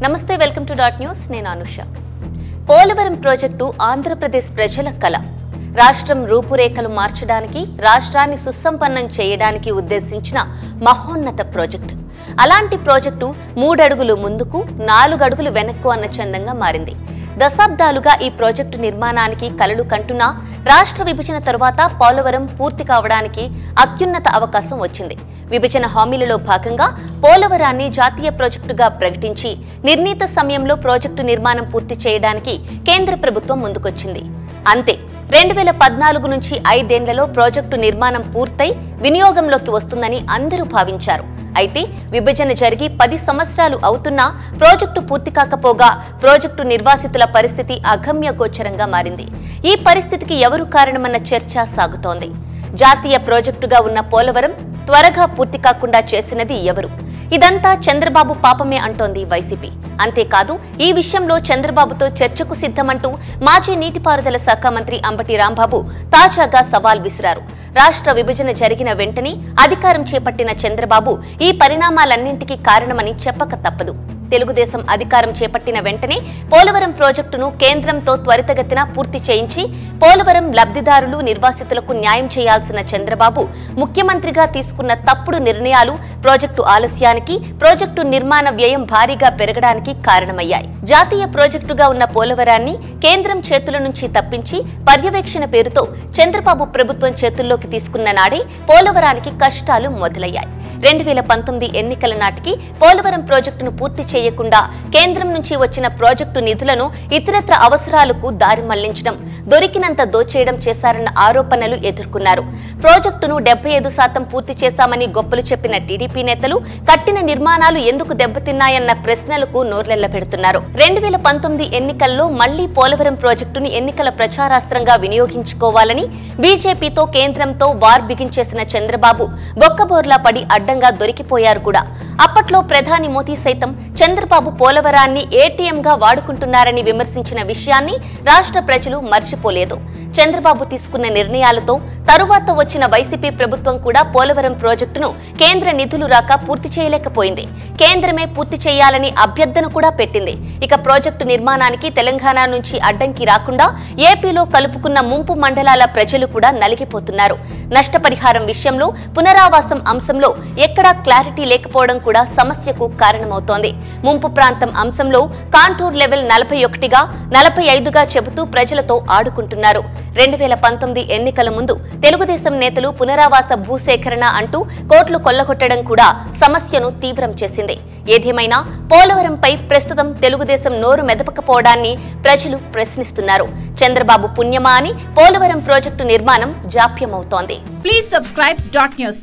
నమస్తే, welcome to dot news. నేను Anusha. Polavaram project Andhra Pradesh ప్రజల కల. రాష్ట్రం రూపురేఖలు మార్చడానికి, రాష్ట్రాన్ని సుసంపన్నం చేయడానికి ఉద్దేశించిన మహోన్నత ప్రాజెక్టు. అలాంటి ప్రాజెక్టు 3 అడుగులు ముందుకు 4 అడుగులు వెనక్కు అన్న చందంగా మారింది. దశాబ్దాలుగా ఈ ప్రాజెక్టు నిర్మాణానికి కలలు కంటున్నా రాష్ట్ర విభజన తరువాత పోలవరం పూర్తి కావడానికి అత్యున్నత అవకాశం వచ్చింది. విభజన హామీలలో భాగంగా పోలవరాన్ని జాతీయ ప్రాజెక్టుగా ప్రకటించి నిర్ణీత సమయంలో ప్రాజెక్టు నిర్మాణం పూర్తి చేయడానికి కేంద్ర ప్రభుత్వం ముందుకొచ్చింది. అంతే, 2014 నుంచి 5 ఏళ్లలో ప్రాజెక్టు నిర్మాణం పూర్తయి వినియోగంలోకి వస్తుందని అందరూ భావించారు. అయితే విభజన జరిగి 10 సంవత్సరాలు అవుతున్నా ప్రాజెక్టు పూర్తి కాకపోగా ప్రాజెక్టు నిర్వాసితుల పరిస్థితి అగమ్య గోచరంగా మారింది. ఈ పరిస్థితికి ఎవరు కారణమన్న చర్చ సాగుతోంది. జాతీయ ప్రాజెక్టుగా ఉన్న పోలవరం త్వరగా పూర్తి కాకుండా చేసినది ఎవరు? ఇదంతా చంద్రబాబు పాపమే అంటోంది వైసీపీ. అంతేకాదు, ఈ విషయంలో చంద్రబాబుతో చర్చకు సిద్ధమంటూ మాజీ నీటిపారుదల శాఖ మంత్రి అంబటి రాంబాబు తాజాగా సవాల్ విసిరారు. రాష్ట్ర విభజన జరిగిన వెంటనే అధికారం చేపట్టిన చంద్రబాబు ఈ పరిణామాలన్నింటికీ కారణమని చెప్పక తప్పదు. తెలుగుదేశం అధికారం చేపట్టిన వెంటనే పోలవరం ప్రాజెక్టును కేంద్రంతో త్వరితగతిన పూర్తి చేయించి పోలవరం లబ్ధిదారులు, నిర్వాసితులకు న్యాయం చేయాల్సిన చంద్రబాబు ముఖ్యమంత్రిగా తీసుకున్న తప్పుడు నిర్ణయాలు ప్రాజెక్టు ఆలస్యానికి, ప్రాజెక్టు నిర్మాణ వ్యయం భారీగా పెరగడానికి కారణమయ్యాయి. జాతీయ ప్రాజెక్టుగా ఉన్న పోలవరాన్ని కేంద్రం చేతుల నుంచి తప్పించి పర్యవేక్షణ పేరుతో చంద్రబాబు ప్రభుత్వం చేతుల్లోకి తీసుకున్న నాడే పోలవరానికి కష్టాలు మొదలయ్యాయి. 2019 ఎన్నికల నాటికి పోలవరం ప్రాజెక్టును పూర్తి చేయకుండా కేంద్రం నుంచి వచ్చిన ప్రాజెక్టు నిధులను ఇతరత్ర అవసరాలకు దారి మళ్లించడం, దొరికినంత దోచేయడం చేశారన్న ఆరోపణలు ఎదుర్కొన్నారు. ప్రాజెక్టును 75% పూర్తి చేశామని గొప్పలు చెప్పిన టీడీపీ నేతలు కట్టిన నిర్మాణాలు ఎందుకు దెబ్బతిన్నాయన్న ప్రశ్నలకు నోర్లెళ్లబెడుతున్నారు. 2019 ఎన్నికల్లో మళ్లీ పోలవరం ప్రాజెక్టును ఎన్నికల ప్రచారాస్త్రంగా వినియోగించుకోవాలని బీజేపీతో, కేంద్రంతో వార్ బిగించేసిన చంద్రబాబు బొక్కబోర్లా పడి అడ్డంగా దొరికిపోయారు కూడా. అప్పట్లో ప్రధాని మోదీ సైతం చంద్రబాబు పోలవరాన్ని ఏటీఎంగా వాడుకుంటున్నారని విమర్శించిన విషయాన్ని రాష్ట్ర ప్రజలు మర్చిపోలేదు. చంద్రబాబు తీసుకున్న నిర్ణయాలతో తరువాత వచ్చిన వైసీపీ ప్రభుత్వం కూడా పోలవరం ప్రాజెక్టును కేంద్ర నిధులు రాక పూర్తి చేయలేకపోయింది. కేంద్రమే పూర్తి చేయాలని అభ్యర్థన కూడా పెట్టింది. ఇక ప్రాజెక్టు నిర్మాణానికి తెలంగాణ నుంచి అడ్డంకి రాకుండా ఏపీలో కలుపుకున్న ముంపు మండలాల ప్రజలు కూడా నలిగిపోతున్నారు. నష్టపరిహారం విషయంలో, పునరావాసం అంశంలో ఎక్కడా క్లారిటీ లేకపోవడం కూడా సమస్యకు కారణమవుతోంది. ముంపు ప్రాంతం అంశంలో కాంటూర్ లెవెల్ 41గా 45గా చెబుతూ ప్రజలతో ఆడుకుంటున్నారు. 2019 ఎన్నికల ముందు తెలుగుదేశం నేతలు పునరావాస భూసేకరణ అంటూ కోట్లు కొల్లగొట్టడం కూడా సమస్యను తీవ్రం చేసింది. ఏదేమైనా పోలవరంపై ప్రస్తుతం తెలుగుదేశం నోరు మెదపకపోవడాన్ని ప్రజలు ప్రశ్నిస్తున్నారు. చంద్రబాబు పుణ్యమా అని పోలవరం ప్రాజెక్టు నిర్మాణం జాప్యమవుతోంది. Please subscribe dot news.